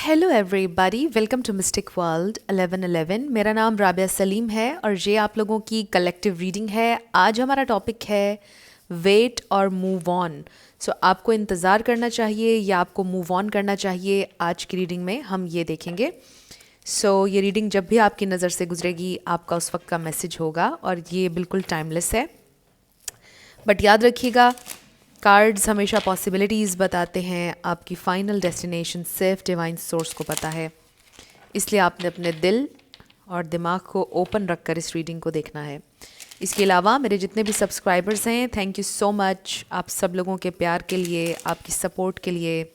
Hello everybody, welcome to mystic world 1111। मेरा नाम राबिया सलीम है और ये आप लोगों की कलेक्टिव रीडिंग है। आज हमारा टॉपिक है वेट और मूव ऑन। सो आपको इंतज़ार करना चाहिए या आपको मूव ऑन करना चाहिए, आज की रीडिंग में हम ये देखेंगे। ये रीडिंग जब भी आपकी नज़र से गुजरेगी आपका उस वक्त का मैसेज होगा और ये बिल्कुल टाइमलेस है। बट याद रखिएगा, कार्ड्स हमेशा पॉसिबिलिटीज़ बताते हैं, आपकी फ़ाइनल डेस्टिनेशन सिर्फ डिवाइन सोर्स को पता है। इसलिए आपने अपने दिल और दिमाग को ओपन रखकर इस रीडिंग को देखना है। इसके अलावा मेरे जितने भी सब्सक्राइबर्स हैं, थैंक यू सो मच आप सब लोगों के प्यार के लिए, आपकी सपोर्ट के लिए।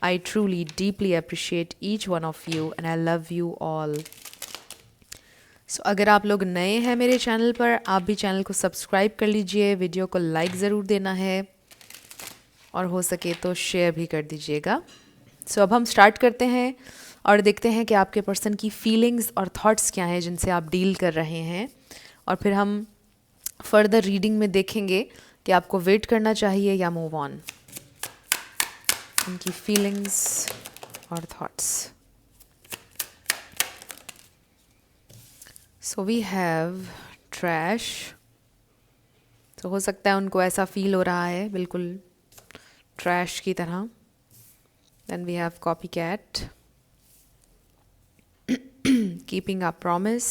I truly deeply appreciate each one of you and I love you all. अगर आप लोग नए हैं मेरे चैनल पर, आप भी चैनल को सब्सक्राइब कर लीजिए, वीडियो को लाइक ज़रूर देना है और हो सके तो शेयर भी कर दीजिएगा। अब हम स्टार्ट करते हैं और देखते हैं कि आपके पर्सन की फीलिंग्स और थॉट्स क्या हैं जिनसे आप डील कर रहे हैं, और फिर हम फर्दर रीडिंग में देखेंगे कि आपको वेट करना चाहिए या मूव ऑन। उनकी फीलिंग्स और thoughts. So we have trash. तो हो सकता है उनको ऐसा फील हो रहा है, बिल्कुल ट्रैश की तरह। Then we have copycat, keeping a promise,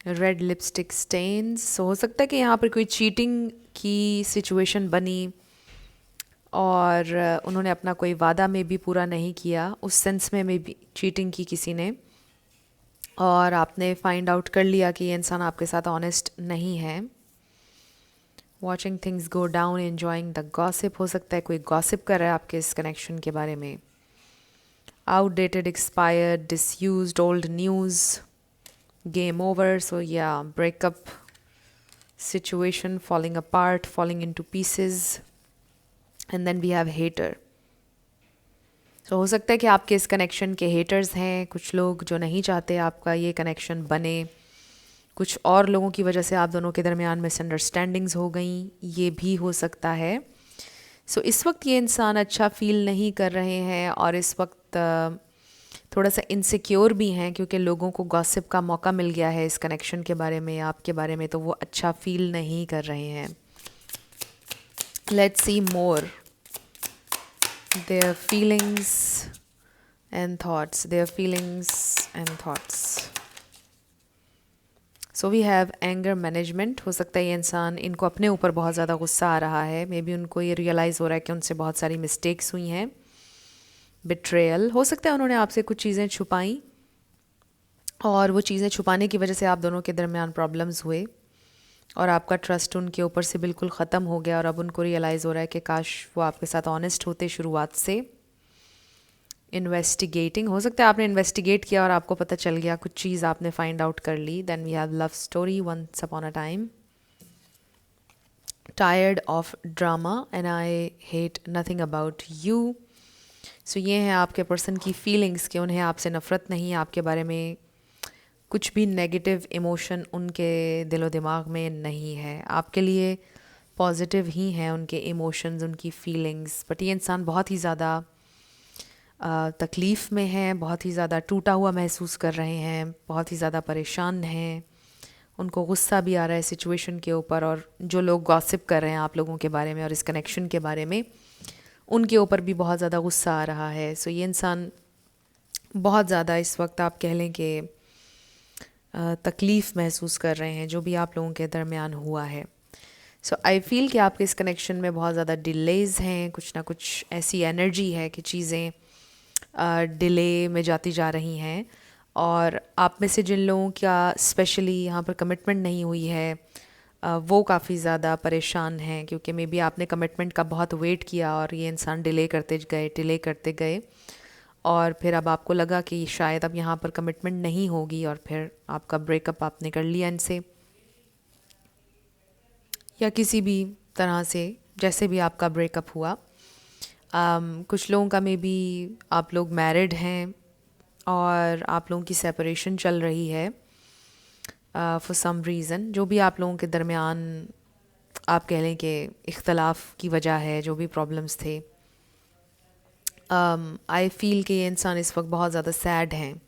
red lipstick stains. हो सकता है कि यहाँ पर कोई चीटिंग की सिचुएशन बनी और उन्होंने अपना कोई वादा में भी पूरा नहीं किया, उस सेंस में भी चीटिंग की किसी ने, और आपने फाइंड आउट कर लिया कि ये इंसान आपके साथ ऑनेस्ट नहीं है। Watching things go down, enjoying the gossip. हो सकता है कोई गॉसिप कर रहा है आपके इस कनेक्शन के बारे में। Outdated, expired, disused, old news, game over. या breakup situation, falling apart, falling into pieces. And then we have hater. हो सकता है कि आपके इस कनेक्शन के हेटर्स हैं कुछ लोग जो नहीं चाहते आपका ये कनेक्शन बने। कुछ और लोगों की वजह से आप दोनों के दरमियान मिसअंडरस्टैंडिंग्स हो गई, ये भी हो सकता है। इस वक्त ये इंसान अच्छा फील नहीं कर रहे हैं और इस वक्त थोड़ा सा इनसिक्योर भी हैं, क्योंकि लोगों को गॉसिप का मौका मिल गया है इस कनेक्शन के बारे में, आपके बारे में, तो वो अच्छा फील नहीं कर रहे हैं। Let's see more their feelings and thoughts, their feelings and thoughts. We have anger management. हो सकता है ये इंसान, इनको अपने ऊपर बहुत ज़्यादा गुस्सा आ रहा है, मे बी उनको ये रियलाइज़ हो रहा है कि उनसे बहुत सारी मिस्टेक्स हुई हैं। बिट्रेयल, हो सकता है उन्होंने आपसे कुछ चीज़ें छुपाई और वो चीज़ें छुपाने की वजह से आप दोनों के दरमियान प्रॉब्लम्स हुए और आपका ट्रस्ट उनके ऊपर से बिल्कुल ख़त्म हो गया और अब उनको रियलाइज़ हो रहा है कि काश वो आपके साथ ऑनेस्ट होते शुरुआत से। इन्वेस्टिगेटिंग, हो सकता है आपने इन्वेस्टिगेट किया और आपको पता चल गया, कुछ चीज़ आपने फाइंड आउट कर ली। Then we have love story, once upon a time. Tired of drama and I hate nothing about you. ये हैं आपके पर्सन की फीलिंग्स कि उन्हें आपसे नफ़रत नहीं, आपके बारे में कुछ भी नेगेटिव इमोशन उनके दिलो दिमाग में नहीं है, आपके लिए पॉजिटिव ही हैं उनके इमोशंस, उनकी फीलिंग्स। बट ये इंसान बहुत ही ज़्यादा तकलीफ़ में हैं, बहुत ही ज़्यादा टूटा हुआ महसूस कर रहे हैं, बहुत ही ज़्यादा परेशान हैं, उनको गुस्सा भी आ रहा है सिचुएशन के ऊपर, और जो लोग गॉसिप कर रहे हैं आप लोगों के बारे में और इस कनेक्शन के बारे में, उनके ऊपर भी बहुत ज़्यादा गुस्सा आ रहा है। ये इंसान बहुत ज़्यादा इस वक्त आप कह लें कि तकलीफ़ महसूस कर रहे हैं जो भी आप लोगों के दरमियान हुआ है। आई फील कि आपके इस कनेक्शन में बहुत ज़्यादा डिलेज़ हैं, कुछ ना कुछ ऐसी एनर्जी है कि चीज़ें डिले में जाती जा रही हैं, और आप में से जिन लोगों का स्पेशली यहाँ पर कमिटमेंट नहीं हुई है वो काफ़ी ज़्यादा परेशान हैं, क्योंकि मे बी आपने कमिटमेंट का बहुत वेट किया और ये इंसान डिले करते गए और फिर अब आपको लगा कि शायद अब यहाँ पर कमिटमेंट नहीं होगी और फिर आपका ब्रेकअप आपने कर लिया इनसे, या किसी भी तरह से जैसे भी आपका ब्रेकअप हुआ। कुछ लोगों का मे बी आप लोग मैरिड हैं और आप लोगों की सेपरेशन चल रही है फॉर सम रीज़न, जो भी आप लोगों के दरमियान आप कह लें कि इख्तलाफ की वजह है, जो भी प्रॉब्लम्स थे। आई फील कि ये इंसान इस वक्त बहुत ज़्यादा सैड हैं.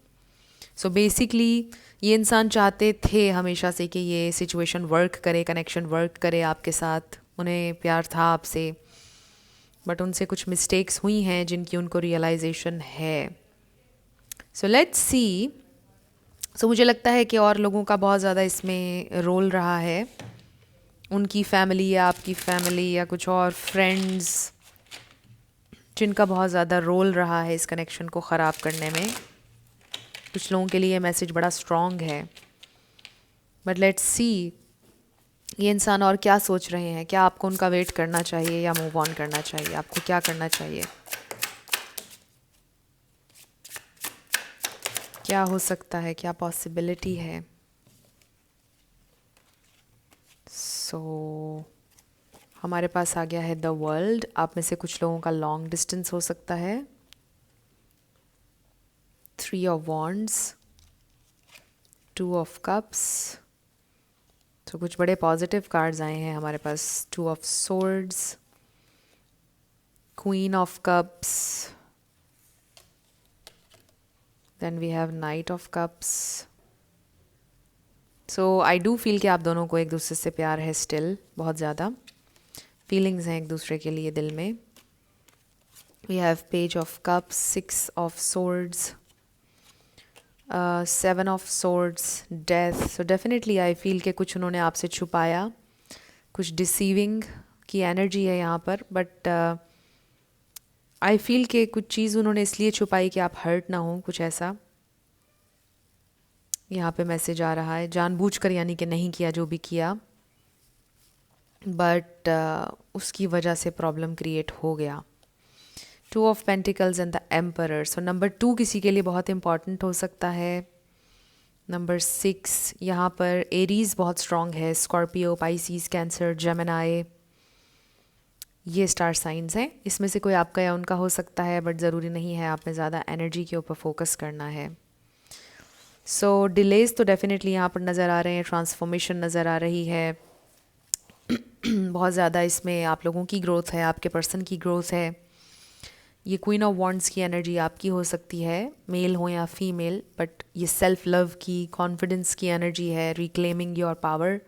सो बेसिकली ये इंसान चाहते थे हमेशा से कि ये सिचुएशन वर्क करे, कनेक्शन वर्क करे आपके साथ, उन्हें प्यार था आपसे, बट उनसे कुछ मिस्टेक्स हुई हैं जिनकी उनको रियलाइजेशन है. So let's see. सो मुझे लगता है कि और लोगों का बहुत ज़्यादा इसमें रोल रहा है, उनकी फैमिली या आपकी फैमिली या कुछ और फ्रेंड्स जिनका बहुत ज़्यादा रोल रहा है इस कनेक्शन को ख़राब करने में. कुछ लोगों के लिए मैसेज बड़ा स्ट्रॉन्ग है, बट लेट्स सी ये इंसान और क्या सोच रहे हैं. क्या आपको उनका वेट करना चाहिए या मूव ऑन करना चाहिए? आपको क्या करना चाहिए? क्या हो सकता है? क्या पॉसिबिलिटी है? सो हमारे पास आ गया है द वर्ल्ड. आप में से कुछ लोगों का लॉन्ग डिस्टेंस हो सकता है. 3 ऑफ वॉन्ड्स, 2 ऑफ कप्स. तो कुछ बड़े पॉजिटिव कार्ड्स आए हैं हमारे पास. 2 of swords, queen of cups, then we have knight of cups. So I do feel कि आप दोनों को एक दूसरे से प्यार है स्टिल, बहुत ज़्यादा फीलिंग्स हैं एक दूसरे के लिए दिल में. We have page of cups, 6 of swords, 7 of swords, death. So definitely I feel कि कुछ उन्होंने आपसे छुपाया, कुछ डिसीविंग की एनर्जी है यहाँ पर. बट आई फील कि कुछ चीज़ उन्होंने इसलिए छुपाई कि आप हर्ट ना हो, कुछ ऐसा यहाँ पे मैसेज आ रहा है. जानबूझकर यानी कि नहीं किया जो भी किया, बट उसकी वजह से प्रॉब्लम क्रिएट हो गया. 2 of pentacles and the emperor. So number 2 किसी के लिए बहुत इंपॉर्टेंट हो सकता है. नंबर 6 यहाँ पर एरीज बहुत स्ट्रॉन्ग है. स्कॉर्पियो, पाइसीज, कैंसर, जेमिनाई, ये स्टार साइंस हैं. इसमें से कोई आपका या उनका हो सकता है, बट ज़रूरी नहीं है. आप में ज़्यादा एनर्जी के ऊपर फोकस करना है. सो डिलेज तो डेफिनेटली यहाँ पर नज़र आ रहे हैं. ट्रांसफॉर्मेशन नज़र आ रही है बहुत ज़्यादा. इसमें आप लोगों की ग्रोथ है, आपके पर्सन की ग्रोथ है. ये क्वीन ऑफ वॉन्ड्स की एनर्जी आपकी हो सकती है, मेल हो या फीमेल, बट ये सेल्फ लव की, कॉन्फिडेंस की एनर्जी है, रिक्लेमिंग योर पावर.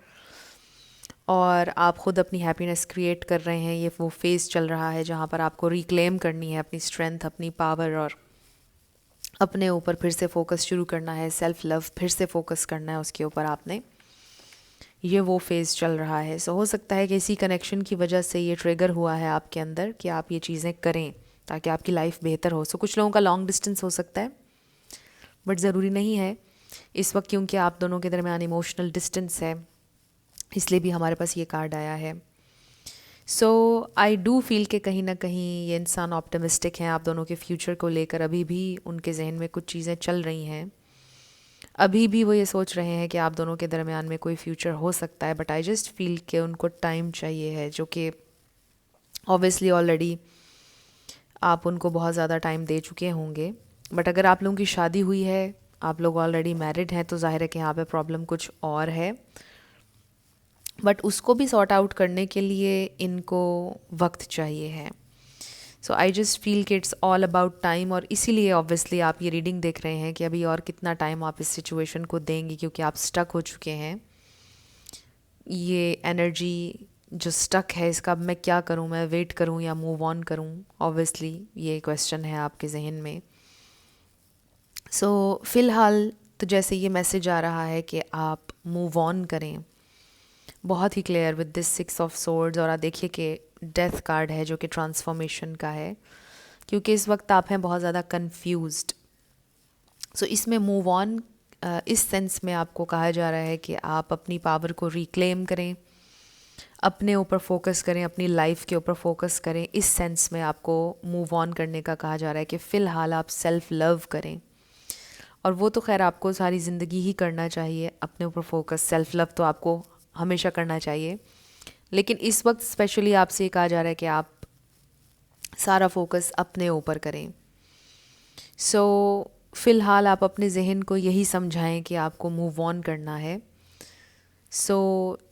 और आप ख़ुद अपनी हैप्पीनेस क्रिएट कर रहे हैं. ये वो फेज़ चल रहा है जहाँ पर आपको रिक्लेम करनी है अपनी स्ट्रेंथ, अपनी पावर, और अपने ऊपर फिर से फोकस शुरू करना है. सेल्फ लव फिर से फोकस करना है उसके ऊपर आपने. ये वो फेज़ चल रहा है. सो हो सकता है कि इसी कनेक्शन की वजह से ये ट्रिगर हुआ है आपके अंदर कि आप ये चीज़ें करें ताकि आपकी लाइफ बेहतर हो. सो कुछ लोगों का लॉन्ग डिस्टेंस हो सकता है, बट ज़रूरी नहीं है इस वक्त, क्योंकि आप दोनों के दरमियान इमोशनल डिस्टेंस है, इसलिए भी हमारे पास ये कार्ड आया है. सो आई डू फील कि कहीं ना कहीं ये इंसान ऑप्टिमिस्टिक हैं आप दोनों के फ्यूचर को लेकर. अभी भी उनके जहन में कुछ चीज़ें चल रही हैं, अभी भी वो ये सोच रहे हैं कि आप दोनों के दरमियान में कोई फ्यूचर हो सकता है. बट आई जस्ट फील कि उनको टाइम चाहिए है, जो कि ऑब्वियसली ऑलरेडी आप उनको बहुत ज़्यादा टाइम दे चुके होंगे. बट अगर आप लोगों की शादी हुई है, आप लोग ऑलरेडी मैरिड हैं, तो जाहिर है कि यहाँ पे प्रॉब्लम कुछ और है. बट उसको भी सॉर्ट आउट करने के लिए इनको वक्त चाहिए है. सो आई जस्ट फील कि इट्स ऑल अबाउट टाइम. और इसीलिए ऑब्वियसली आप ये रीडिंग देख रहे हैं कि अभी और कितना टाइम आप इस सिचुएशन को देंगे, क्योंकि आप स्टक हो चुके हैं. ये एनर्जी जो स्टक है, इसका अब मैं क्या करूं? मैं वेट करूं या मूव ऑन करूं? ऑब्वियसली ये क्वेश्चन है आपके जहन में. सो फ़िलहाल तो जैसे ये मैसेज आ रहा है कि आप मूव ऑन करें, बहुत ही clear with this 6 of swords. और आप देखिए कि डेथ कार्ड है जो कि ट्रांसफॉर्मेशन का है, क्योंकि इस वक्त आप हैं बहुत ज़्यादा कंफ्यूज्ड. सो इसमें मूव ऑन इस सेंस में आपको कहा जा रहा है कि आप अपनी पावर को रिक्लेम करें, अपने ऊपर फोकस करें, अपनी लाइफ के ऊपर फोकस करें. इस सेंस में आपको मूव ऑन करने का कहा जा रहा है कि फ़िलहाल आप सेल्फ लव करें. और वो तो खैर आपको सारी ज़िंदगी ही करना चाहिए, अपने ऊपर फोकस, सेल्फ लव तो आपको हमेशा करना चाहिए. लेकिन इस वक्त स्पेशली आपसे ये कहा जा रहा है कि आप सारा फोकस अपने ऊपर करें. सो फ़िलहाल आप अपने जहन को यही समझाएं कि आपको मूव ऑन करना है. सो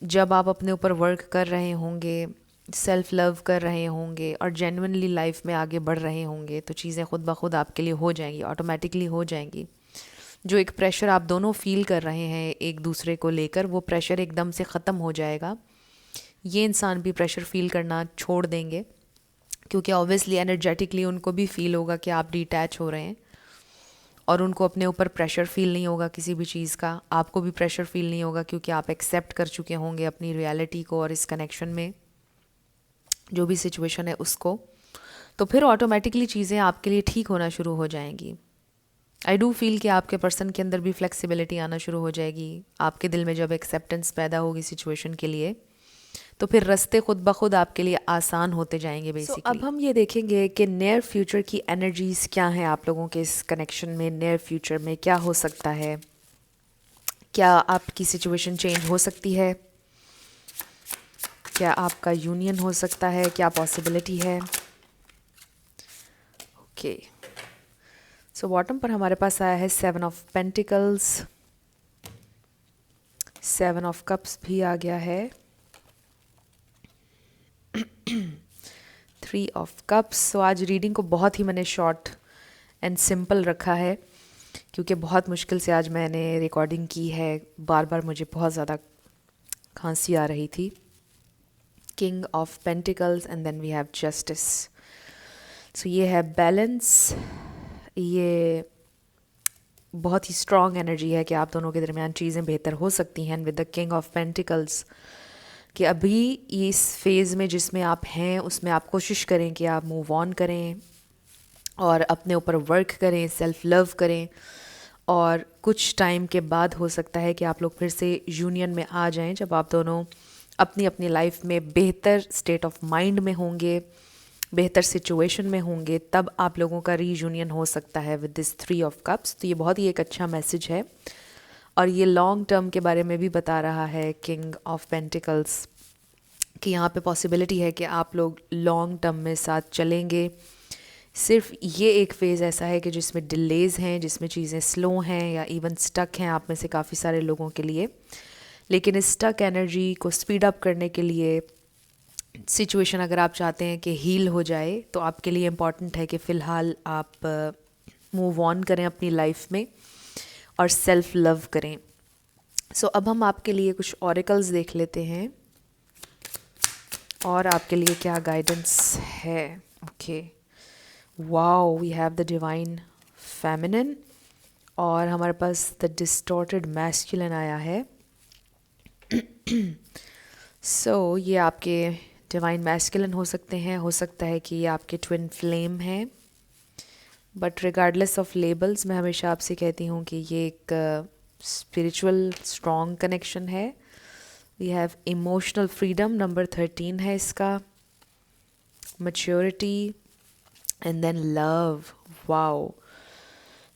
जब आप अपने ऊपर वर्क कर रहे होंगे सेल्फ लव कर रहे होंगे और जेन्युइनली लाइफ में आगे बढ़ रहे होंगे तो चीज़ें खुद ब खुद आपके लिए हो जाएंगी, ऑटोमेटिकली हो जाएंगी। जो एक प्रेशर आप दोनों फील कर रहे हैं एक दूसरे को लेकर, वो प्रेशर एकदम से ख़त्म हो जाएगा। ये इंसान भी प्रेशर फील करना छोड़ देंगे, क्योंकि ऑब्वियसली एनर्जेटिकली उनको भी फील होगा कि आप डिटैच हो रहे हैं, और उनको अपने ऊपर प्रेशर फील नहीं होगा किसी भी चीज़ का। आपको भी प्रेशर फील नहीं होगा, क्योंकि आप एक्सेप्ट कर चुके होंगे अपनी रियलिटी को और इस कनेक्शन में जो भी सिचुएशन है उसको। तो फिर ऑटोमेटिकली चीज़ें आपके लिए ठीक होना शुरू हो जाएंगी। आई डू फील कि आपके पर्सन के अंदर भी फ्लेक्सिबिलिटी आना शुरू हो जाएगी। आपके दिल में जब एक्सेप्टेंस पैदा होगी सिचुएशन के लिए, तो फिर रास्ते खुद ब खुद आपके लिए आसान होते जाएंगे बेसिकली। अब हम ये देखेंगे कि नियर फ्यूचर की एनर्जीज़ क्या हैं आप लोगों के इस कनेक्शन में। नियर फ्यूचर में क्या हो सकता है, क्या आपकी सिचुएशन चेंज हो सकती है, क्या आपका यूनियन हो सकता है, क्या पॉसिबिलिटी है। ओके, सो बॉटम पर हमारे पास आया है 7 ऑफ पेंटिकल्स, 7 ऑफ कप्स भी आ गया है, 3 ऑफ कप्स। सो आज रीडिंग को बहुत ही मैंने शॉर्ट एंड सिंपल रखा है, क्योंकि बहुत मुश्किल से आज मैंने रिकॉर्डिंग की है। बार बार मुझे बहुत ज़्यादा खांसी आ रही थी। King of pentacles and then we have justice. So ये है बैलेंस। ये बहुत ही स्ट्रॉन्ग एनर्जी है कि आप दोनों के दरमियान चीज़ें बेहतर हो सकती हैं। With the king of pentacles कि अभी इस फेज़ में जिसमें आप हैं उसमें आप कोशिश करें कि आप मूव ऑन करें और अपने ऊपर वर्क करें, सेल्फ लव करें, और कुछ टाइम के बाद हो सकता है कि आप लोग फिर से यूनियन में आ जाएं, जब आप दोनों अपनी अपनी लाइफ में बेहतर स्टेट ऑफ माइंड में होंगे, बेहतर सिचुएशन में होंगे, तब आप लोगों का रीयूनियन हो सकता है विद दिस 3 ऑफ कप्स। तो ये बहुत ही एक अच्छा मैसेज है, और ये लॉन्ग टर्म के बारे में भी बता रहा है किंग ऑफ पेंटिकल्स कि यहाँ पे पॉसिबिलिटी है कि आप लोग लॉन्ग टर्म में साथ चलेंगे। सिर्फ ये एक फ़ेज़ ऐसा है कि जिसमें डिलेज़ हैं, जिसमें चीज़ें स्लो हैं या इवन स्टक हैं आप में से काफ़ी सारे लोगों के लिए। लेकिन इस स्टक एनर्जी को स्पीड अप करने के लिए, सिचुएशन अगर आप चाहते हैं कि हील हो जाए, तो आपके लिए इम्पॉर्टेंट है कि फ़िलहाल आप मूव ऑन करें अपनी लाइफ में और सेल्फ लव करें। सो अब हम आपके लिए कुछ ऑरेकल्स देख लेते हैं और आपके लिए क्या गाइडेंस है। Okay, wow, we have the divine feminine और हमारे पास द डिस्टॉर्टेड मैस्कुलिन आया है। सो ये आपके डिवाइन मैस्कुलिन हो सकते हैं, हो सकता है कि ये आपके ट्विन फ्लेम हैं, बट रिगार्डलेस ऑफ लेबल्स मैं हमेशा आपसे कहती हूँ कि ये एक स्पिरिचुअल स्ट्रॉन्ग कनेक्शन है। We have emotional freedom, number 13 है इसका, maturity and then love. Wow,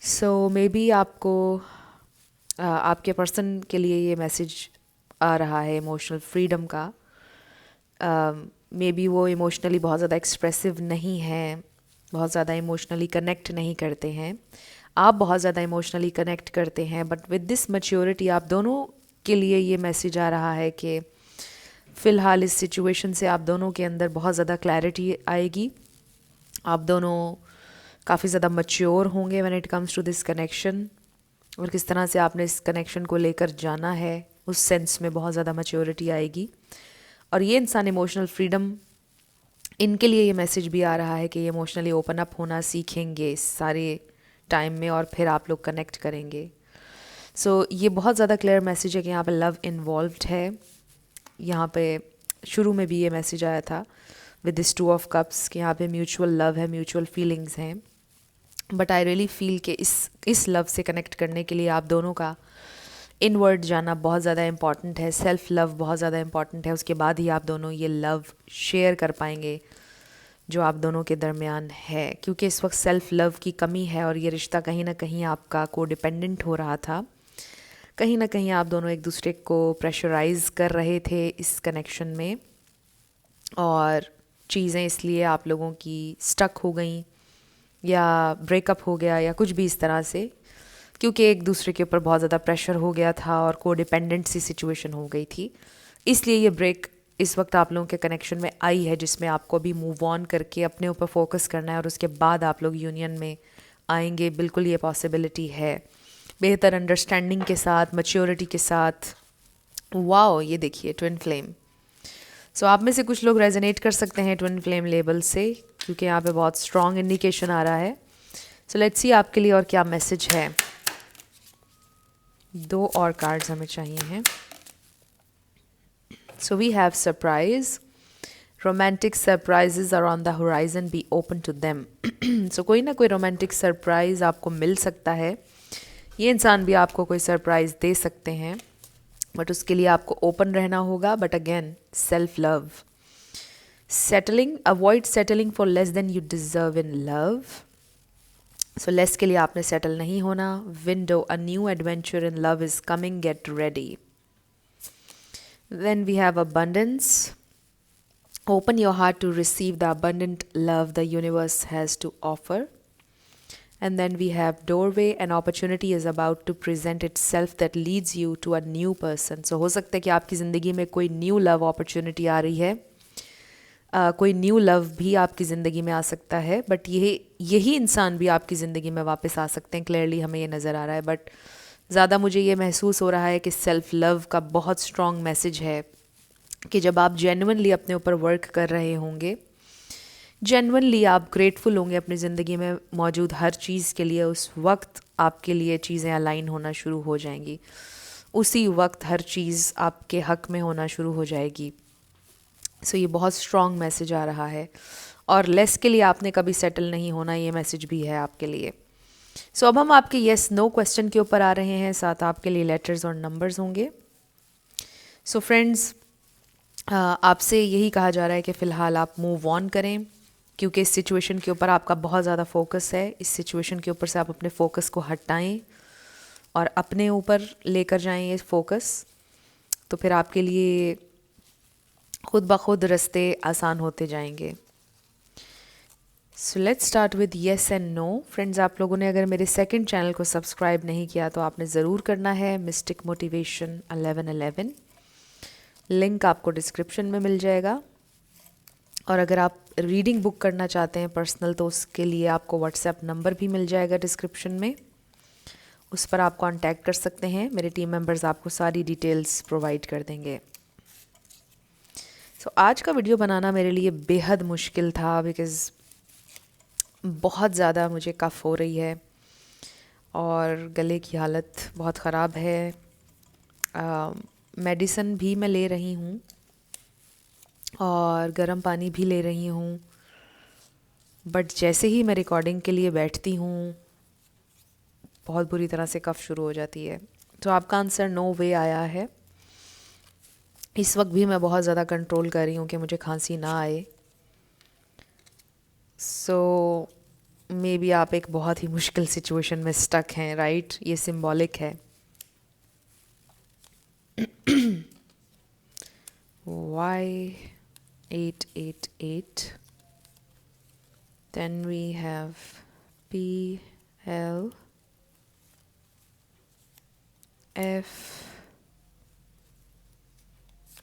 so maybe आपको आपके पर्सन के लिए ये मैसेज आ रहा है इमोशनल फ्रीडम का। मे बी वो इमोशनली बहुत ज़्यादा एक्सप्रेसिव नहीं है, बहुत ज़्यादा इमोशनली कनेक्ट नहीं करते हैं। आप बहुत ज़्यादा इमोशनली कनेक्ट करते हैं, बट विद दिस मैच्योरिटी आप दोनों के लिए ये मैसेज आ रहा है कि फ़िलहाल इस सिचुएशन से आप दोनों के अंदर बहुत ज़्यादा क्लैरिटी आएगी। आप दोनों काफ़ी ज़्यादा मैच्योर होंगे when it comes to this connection, और किस तरह से आपने इस कनेक्शन को लेकर जाना है उस सेंस में बहुत ज़्यादा मैच्योरिटी आएगी। और ये इंसान इमोशनल फ्रीडम, इनके लिए ये मैसेज भी आ रहा है कि ये इमोशनली ओपन अप होना सीखेंगे इस सारे टाइम में, और फिर आप लोग कनेक्ट करेंगे। सो ये बहुत ज़्यादा क्लियर मैसेज है कि यहाँ पे लव इन्वॉल्व्ड है। यहाँ पे शुरू में भी ये मैसेज आया था विद दिस 2 ऑफ कप्स कि यहाँ पे म्यूचुअल लव है, म्यूचुअल फीलिंग्स हैं, बट आई रियली फील कि इस लव से कनेक्ट करने के लिए आप दोनों का इनवर्ड जाना बहुत ज़्यादा इम्पॉर्टेंट है, सेल्फ लव बहुत ज़्यादा इम्पॉर्टेंट है। उसके बाद ही आप दोनों ये लव शेयर कर पाएंगे जो आप दोनों के दरमियान है, क्योंकि इस वक्त सेल्फ लव की कमी है और ये रिश्ता कहीं ना कहीं आपका कोडिपेंडेंट हो रहा था। कहीं ना कहीं आप दोनों एक दूसरे को प्रेशराइज कर रहे थे इस कनेक्शन में, और चीज़ें इसलिए आप लोगों की स्टक हो गई या ब्रेकअप हो गया या कुछ भी इस तरह से, क्योंकि एक दूसरे के ऊपर बहुत ज़्यादा प्रेशर हो गया था और कोडिपेंडेंट सी सिचुएशन हो गई थी, इसलिए ये ब्रेक इस वक्त आप लोगों के कनेक्शन में आई है, जिसमें आपको अभी मूव ऑन करके अपने ऊपर फोकस करना है और उसके बाद आप लोग यूनियन में आएंगे। बिल्कुल ये पॉसिबिलिटी है, बेहतर अंडरस्टैंडिंग के साथ, मैच्योरिटी के साथ। वाओ, ये देखिए ट्विन फ्लेम। सो आप में से कुछ लोग रेजोनेट कर सकते हैं ट्विन फ्लेम लेबल से, क्योंकि यहाँ पे बहुत स्ट्रॉन्ग इंडिकेशन आ रहा है। सो लेट्स सी आपके लिए और क्या मैसेज है। 2 और कार्ड्स हमें चाहिए हैं। So we have surprise, romantic surprises are on the horizon, be open to them. So कोई ना कोई रोमांटिक सरप्राइज आपको मिल सकता है। ये इंसान भी आपको कोई सरप्राइज दे सकते हैं, बट उसके लिए आपको ओपन रहना होगा। But again self love, settling, avoid settling for less than you deserve in love. So less के लिए आपने सेटल नहीं होना। Window, a new adventure in love is coming, get ready. Then we have abundance. Open your heart to receive the abundant love the universe has to offer. And then we have doorway. An opportunity is about to present itself that leads you to a new person. So हो सकता है कि आपकी ज़िंदगी में कोई new love opportunity आ रही है। कोई न्यू लव भी आपकी ज़िंदगी में आ सकता है, बट यही इंसान भी आपकी ज़िंदगी में वापस आ सकते हैं। क्लियरली हमें ये नज़र आ रहा है, बट ज़्यादा मुझे ये महसूस हो रहा है कि सेल्फ लव का बहुत स्ट्रॉन्ग मैसेज है कि जब आप जेन्युइनली अपने ऊपर वर्क कर रहे होंगे, जेन्युइनली आप ग्रेटफुल होंगे अपनी ज़िंदगी में मौजूद हर चीज़ के लिए, उस वक्त आपके लिए चीज़ें अलाइन होना शुरू हो जाएंगी। उसी वक्त हर चीज़ आपके हक में होना शुरू हो जाएगी। सो ये बहुत स्ट्रॉन्ग मैसेज आ रहा है। और लेस के लिए आपने कभी सेटल नहीं होना, ये मैसेज भी है आपके लिए। सो अब हम आपके येस नो क्वेश्चन के ऊपर आ रहे हैं, साथ आपके लिए लेटर्स और नंबर्स होंगे। सो फ्रेंड्स, आपसे यही कहा जा रहा है कि फ़िलहाल आप मूव ऑन करें, क्योंकि इस सिचुएशन के ऊपर आपका बहुत ज़्यादा फोकस है। इस सिचुएशन के ऊपर से आप अपने फोकस को हटाएं और अपने ऊपर लेकर जाएं ये फोकस, तो फिर आपके लिए खुद ब खुद रास्ते आसान होते जाएंगे। So let's start with yes and no. Friends, आप लोगों ने अगर मेरे सेकंड चैनल को सब्सक्राइब नहीं किया तो आपने ज़रूर करना है, मिस्टिक मोटिवेशन 1111। लिंक आपको डिस्क्रिप्शन में मिल जाएगा। और अगर आप रीडिंग बुक करना चाहते हैं पर्सनल, तो उसके लिए आपको व्हाट्सएप नंबर भी मिल जाएगा डिस्क्रिप्शन में, उस पर आप कांटेक्ट कर सकते हैं। मेरे टीम मेंबर्स आपको सारी डिटेल्स प्रोवाइड कर देंगे। सो आज का वीडियो बनाना मेरे लिए बेहद मुश्किल था, बिकॉज़ बहुत ज़्यादा मुझे कफ़ हो रही है और गले की हालत बहुत ख़राब है। मेडिसिन भी मैं ले रही हूँ और गर्म पानी भी ले रही हूँ, बट जैसे ही मैं रिकॉर्डिंग के लिए बैठती हूँ बहुत बुरी तरह से कफ़ शुरू हो जाती है। तो आपका आंसर नो वे आया है। इस वक्त भी मैं बहुत ज़्यादा कंट्रोल कर रही हूँ कि मुझे खांसी ना आए। सो मे बी आप एक बहुत ही मुश्किल सिचुएशन में स्टक हैं, राइट? ये सिंबॉलिक है। Y888, then we have PL, F,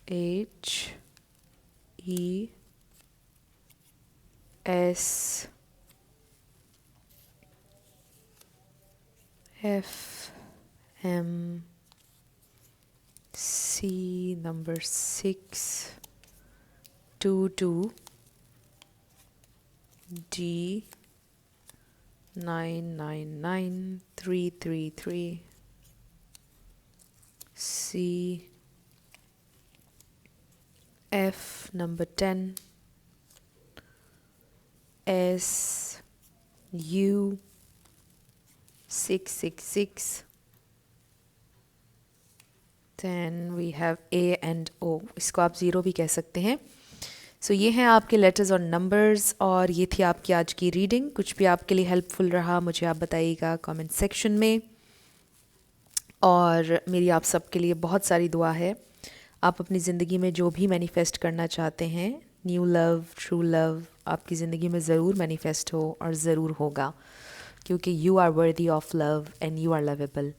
H, E, S, F, M, C, number 6, 22, D, 999, 333, C, F, number 10, S, U, 666, then we have A and O, इसको आप ज़ीरो भी कह सकते हैं। सो ये हैं आपके लेटर्स और नंबर्स, और ये थी आपकी आज की रीडिंग। कुछ भी आपके लिए हेल्पफुल रहा मुझे आप बताइएगा कमेंट सेक्शन में, और मेरी आप सबके लिए बहुत सारी दुआ है। आप अपनी ज़िंदगी में जो भी मैनिफेस्ट करना चाहते हैं, न्यू लव, ट्रू लव, आपकी ज़िंदगी में ज़रूर मैनिफेस्ट हो और ज़रूर होगा, क्योंकि you are worthy of love and you are lovable.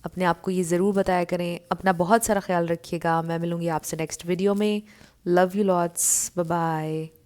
अपने आप को ये ज़रूर बताया करें। अपना बहुत सारा ख्याल रखिएगा। मैं मिलूँगी आपसे नेक्स्ट वीडियो में। Love you lots, bye bye.